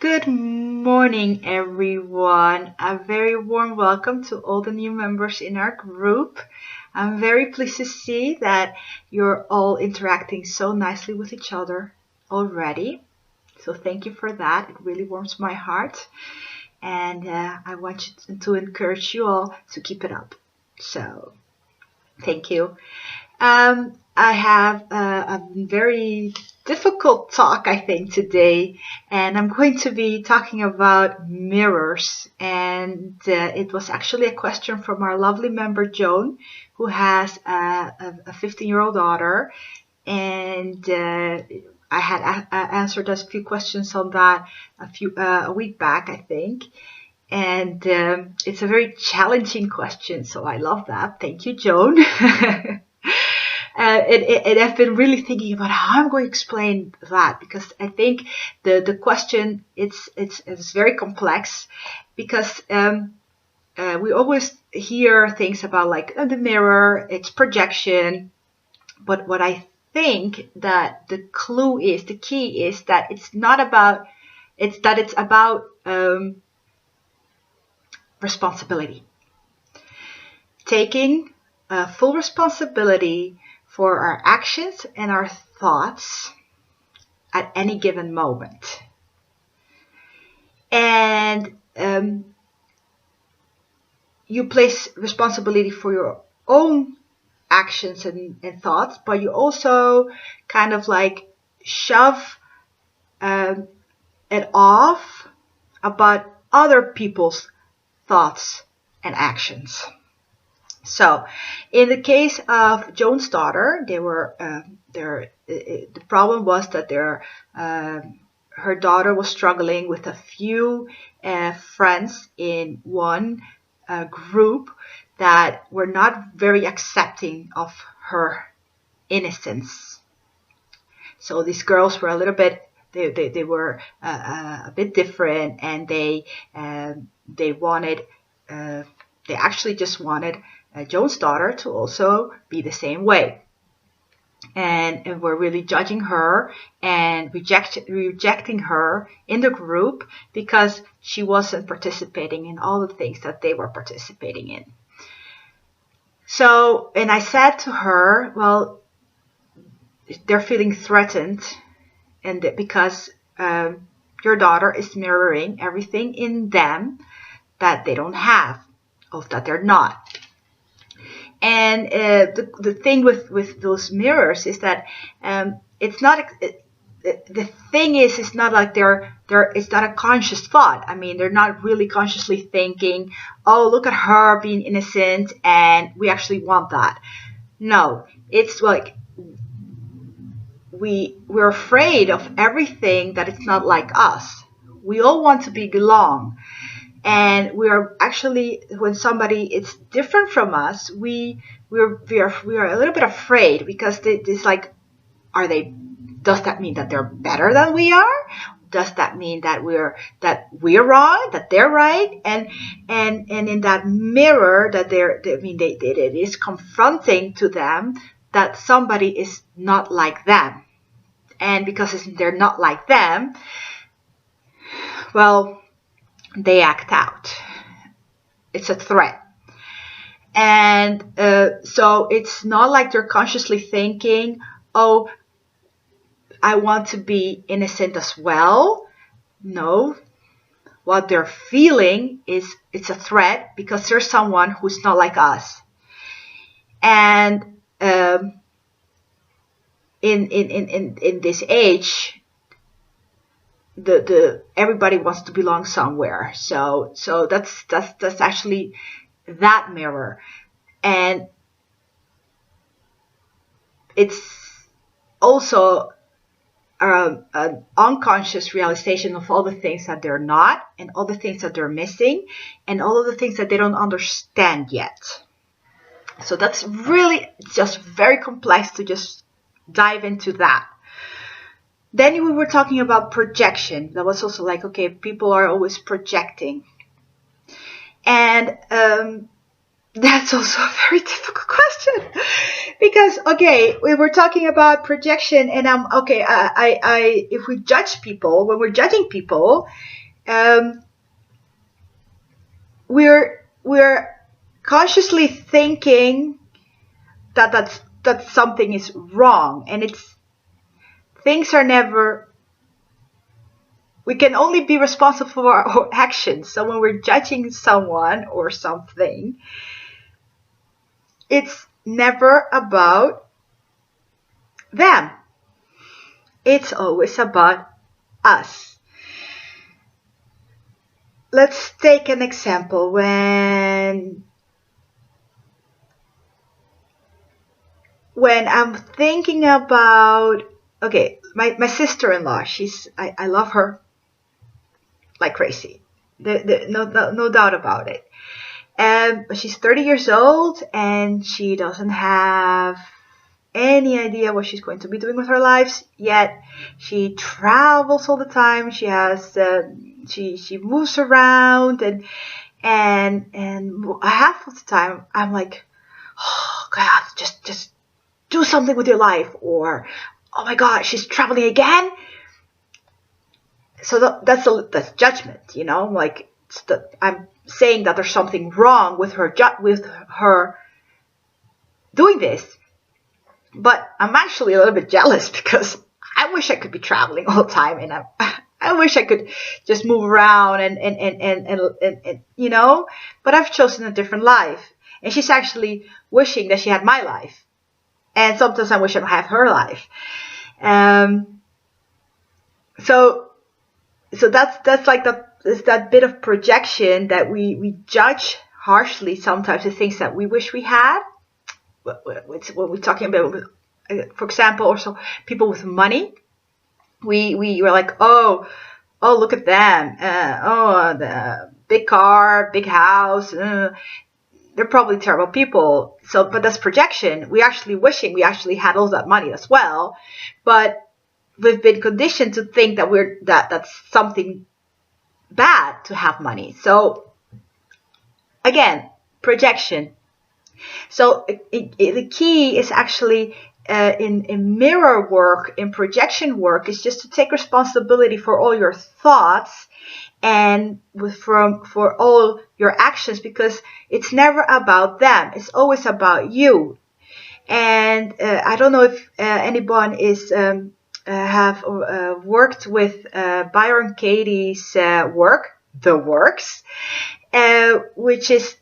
Good morning, everyone. A very warm welcome to all the new members in our group. I'm very pleased to see that you're all interacting so nicely with each other already. So thank you for that. It really warms my heart. And I want to encourage you all to keep it up. So thank you. I have a very difficult talk, I think, today, and I'm going to be talking about mirrors. And it was actually a question from our lovely member Joan, who has a 15-year-old daughter, and I had answered a few questions on that a week back, I think. And it's a very challenging question, so I love that. Thank you, Joan. And I've been really thinking about how I'm going to explain that, because I think the question it's very complex, because we always hear things about like the mirror, it's projection, but what I think that the key is that it's about responsibility, taking full responsibility for our actions and our thoughts at any given moment. And you place responsibility for your own actions and thoughts, but you also kind of like shove it off about other people's thoughts and actions. So, in the case of Joan's daughter, the problem was that her daughter was struggling with a few friends in one group that were not very accepting of her innocence. So these girls were a little bit, they were a bit different, and they actually just wanted Joan's daughter to also be the same way, and were really judging her and rejecting her in the group because she wasn't participating in all the things that they were participating in. So, and I said to her, well, they're feeling threatened, and because your daughter is mirroring everything in them that they don't have, or that they're not. And the thing with those mirrors is that it's not. The thing is, it's not like it's not a conscious thought. I mean, they're not really consciously thinking, "Oh, look at her being innocent, and we actually want that." No, it's like we're afraid of everything that it's not like us. We all want to belong. And we are actually, when somebody is different from us, we are a little bit afraid, because it's like, does that mean that they're better than we are? Does that mean that we're wrong, that they're right? And in that mirror that it is confronting to them that somebody is not like them. And because they're not like them, well, they act out. It's a threat. And so it's not like they're consciously thinking, oh, I want to be innocent as well. No. What they're feeling is it's a threat because there's someone who's not like us. And in this age, everybody wants to belong somewhere. So that's actually that mirror. And it's also an unconscious realization of all the things that they're not, and all the things that they're missing, and all of the things that they don't understand yet. So that's really just very complex to just dive into that. Then we were talking about projection. That was also like, okay, people are always projecting. And That's also a very difficult question because okay, we were talking about projection, and okay. If we judge people, when we're judging people, um, we're consciously thinking that something is wrong, and it's things are never. We can only be responsible for our actions. So when we're judging someone or something, it's never about them. It's always about us. Let's take an example. When I'm thinking about, okay, my sister-in-law, I love her like crazy. No doubt about it. But she's 30 years old and she doesn't have any idea what she's going to be doing with her life yet. She travels all the time. She has she moves around, and half of the time I'm like, oh God, just do something with your life, or oh my God, she's traveling again. So that's judgment, like I'm saying that there's something wrong with her doing this. But I'm actually a little bit jealous because I wish I could be traveling all the time, and I wish I could just move around and but I've chosen a different life, and she's actually wishing that she had my life, and sometimes I wish I had her life. So that's like that bit of projection that we judge harshly sometimes the things that we wish we had. What we're talking about, for example, also people with money, we were like, oh look at them, the big car, big house, they're probably terrible people. So, but that's projection. We actually wishing we actually had all that money as well, but we've been conditioned to think that that's something bad to have money. So again, projection. So the key is actually in mirror work, in projection work, is just to take responsibility for all your thoughts and for all your actions, because it's never about them. It's always about you. And I don't know if anyone is have worked with Byron Katie's work, The Works, which is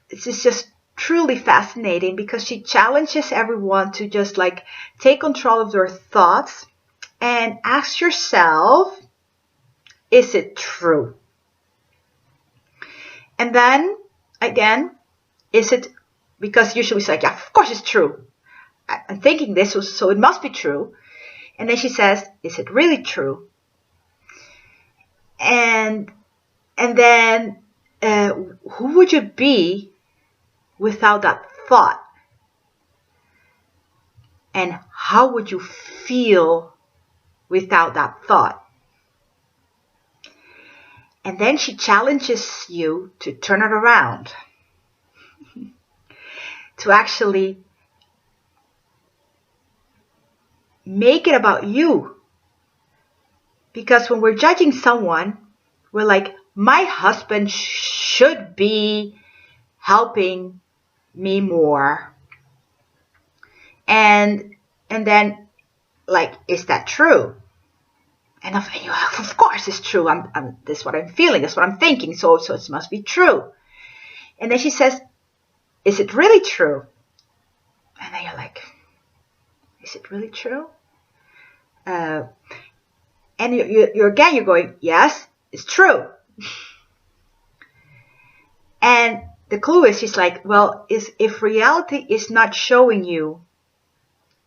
just truly fascinating, because she challenges everyone to just like take control of their thoughts and ask yourself, is it true? And then again, is it, because usually it's like, yeah, of course it's true. I'm thinking this, so it must be true. And then she says, is it really true? And then who would you be without that thought? And how would you feel without that thought? And then she challenges you to turn it around, to actually make it about you. Because when we're judging someone, we're like, my husband should be helping me more. And then, like, is that true? And of course it's true. This is what I'm feeling. That's what I'm thinking. So it must be true. And then she says, is it really true? And then you're like, is it really true? And you're going, yes, it's true. And the clue is, she's like, well, if reality is not showing you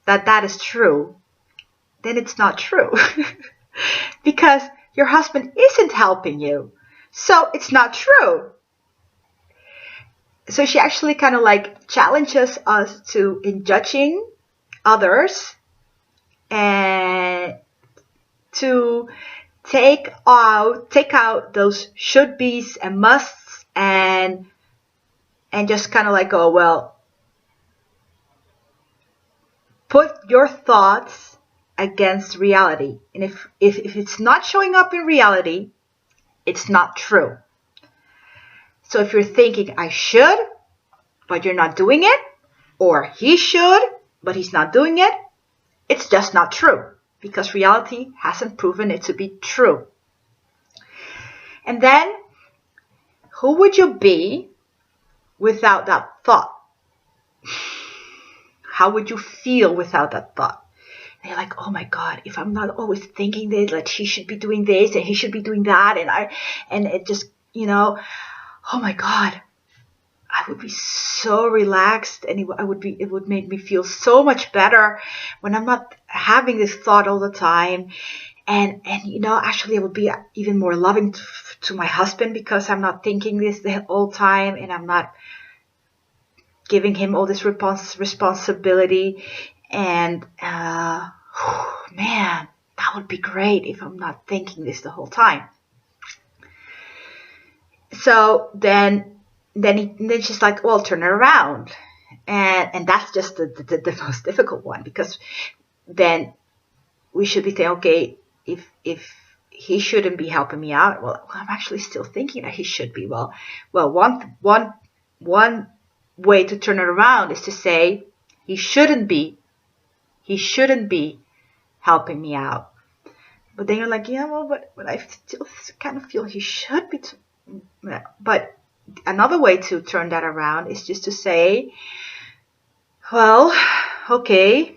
that is true, then it's not true. Because your husband isn't helping you. So it's not true. So she actually kind of like challenges us to, in judging others, and to take out those should be's and musts, and and just kind of like go, well, put your thoughts against reality. And if it's not showing up in reality, it's not true. So if you're thinking, I should, but you're not doing it, or he should, but he's not doing it, it's just not true, because reality hasn't proven it to be true. And then, who would you be without that thought? How would you feel without that thought? And you're like, oh my God, if I'm not always thinking this, like he should be doing this and he should be doing that, and it just, oh my God, I would be so relaxed, and it would make me feel so much better when I'm not having this thought all the time. And actually I would be even more loving to my husband, because I'm not thinking this the whole time, and I'm not giving him all this responsibility. And man, that would be great if I'm not thinking this the whole time. So then she's like, well, turn it around. And that's just the most difficult one, because then we should be saying, okay, if he shouldn't be helping me out, well, I'm actually still thinking that he should be. Well, one way to turn it around is to say, he shouldn't be helping me out. But then you're like, yeah, well, but I still kind of feel he should be. But another way to turn that around is just to say, well, okay,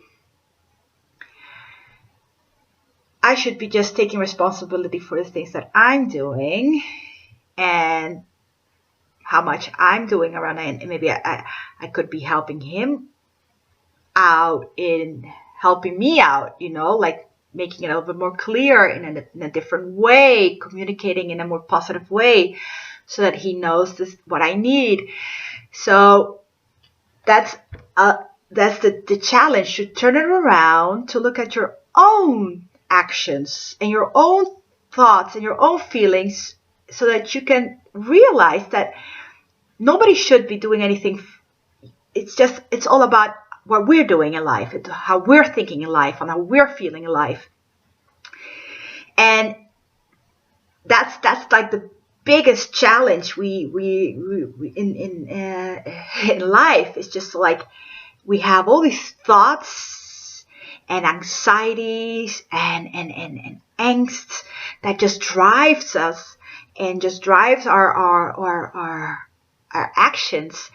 I should be just taking responsibility for the things that I'm doing and how much I'm doing around it. And maybe I could be helping him out in helping me out, like making it a little bit more clear in a different way, communicating in a more positive way, so that he knows what I need. So that's the challenge, to turn it around, to look at your own actions and your own thoughts and your own feelings, so that you can realize that nobody should be doing anything. It's all about what we're doing in life, how we're thinking in life, and how we're feeling in life. And that's like the biggest challenge we in life. Is just like we have all these thoughts and anxieties and angst that just drives us and just drives our actions.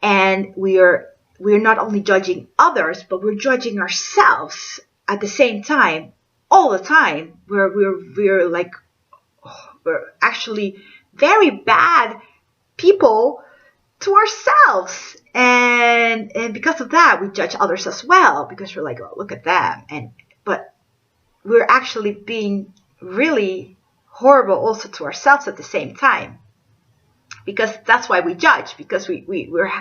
And we're not only judging others, but we're judging ourselves at the same time, all the time. We're actually very bad people to ourselves, and because of that, we judge others as well, because we're like, oh, look at them, but we're actually being really horrible also to ourselves at the same time. Because that's why we judge, because we're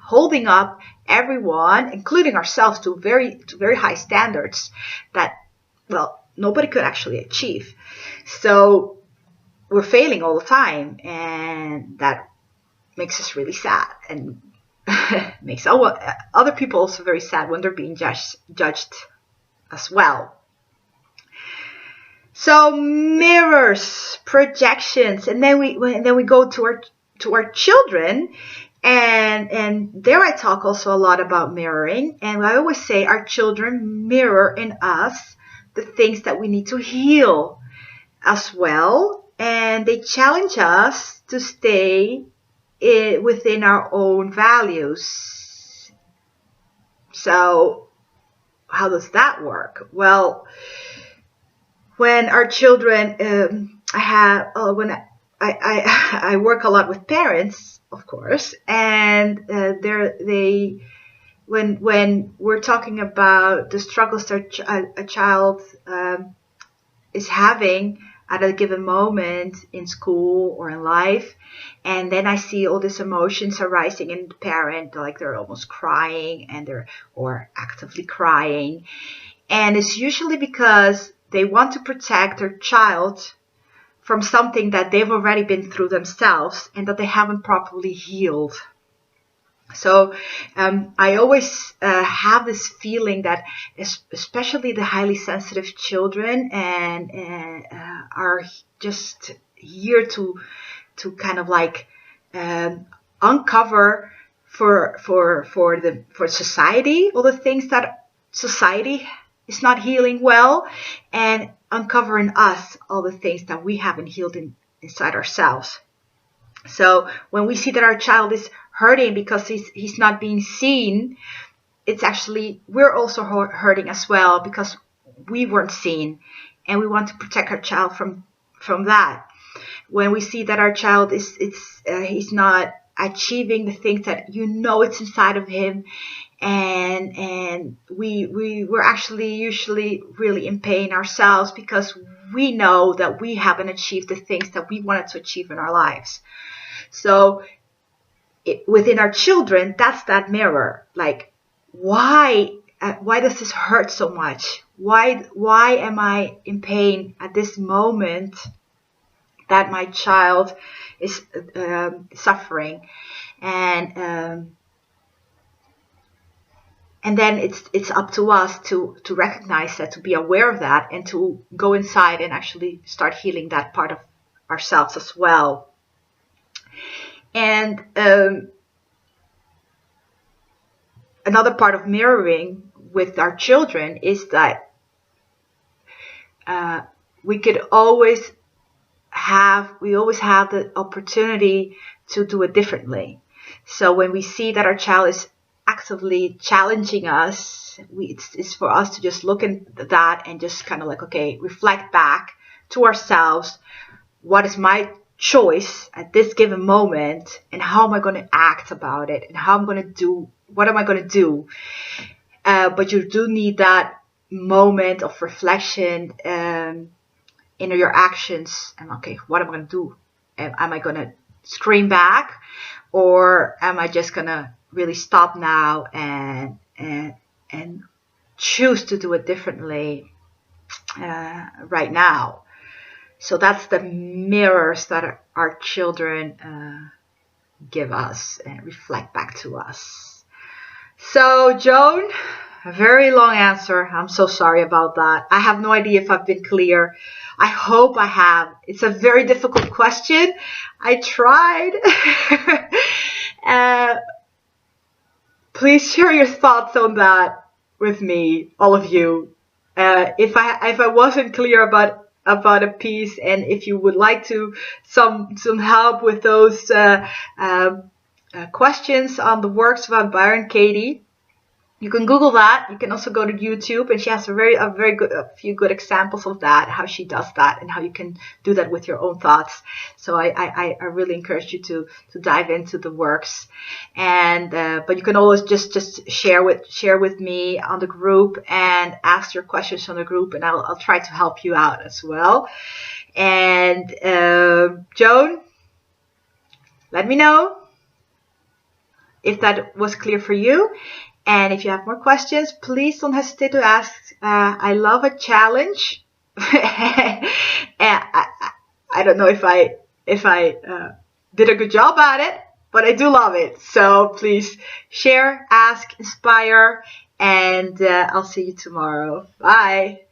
holding up everyone, including ourselves, to very high standards that, well, nobody could actually achieve. So we're failing all the time, and that makes us really sad, and makes other people also very sad when they're being judged as well. So mirrors, projections, and then we go to our children, and there I talk also a lot about mirroring, and I always say our children mirror in us the things that we need to heal as well, and they challenge us to stay within our own values. So how does that work? Well, when our children, I work a lot with parents, of course, and when we're talking about the struggles that a child is having at a given moment in school or in life, and then I see all these emotions arising in the parent, like they're almost crying or actively crying, and it's usually because they want to protect their child from something that they've already been through themselves and that they haven't properly healed. So I always have this feeling that especially the highly sensitive children and are just here to kind of like uncover for society all the things that society is not healing well, and uncover in us all the things that we haven't healed inside ourselves. So when we see that our child is hurting because he's not being seen, it's actually we're also hurting as well because we weren't seen, and we want to protect our child from that. When we see that our child he's not achieving the things that it's inside of him, and we're actually usually really in pain ourselves because we know that we haven't achieved the things that we wanted to achieve in our lives. So within our children, that's that mirror. Like, why does this hurt so much? Why am I in pain at this moment that my child is suffering? And then it's up to us to recognize that, to be aware of that, and to go inside and actually start healing that part of ourselves as well. And another part of mirroring with our children is that we always have the opportunity to do it differently. So when we see that our child is actively challenging us, it's for us to just look at that and just kind of like, okay, reflect back to ourselves. What is my choice at this given moment, and how am I going to act about it, and what am I going to do? But you do need that moment of reflection in your actions. And okay, what am I going to do? Am I going to scream back, or am I just going to really stop now and choose to do it differently right now? So that's the mirrors that our children give us and reflect back to us. So, Joan, a very long answer. I'm so sorry about that. I have no idea if I've been clear. I hope I have. It's a very difficult question. I tried. Please share your thoughts on that with me, all of you. If I wasn't clear about a piece, and if you would like some help with those questions on the works about Byron Katie, you can Google that. You can also go to YouTube, and she has a few good examples of that, how she does that, and how you can do that with your own thoughts. So I really encourage you to dive into the works, and but you can always just share with me on the group and ask your questions on the group, and I'll try to help you out as well. And Joan, let me know if that was clear for you. And if you have more questions, please don't hesitate to ask. I love a challenge. And I don't know if I did a good job at it, but I do love it. So please share, ask, inspire, and I'll see you tomorrow. Bye.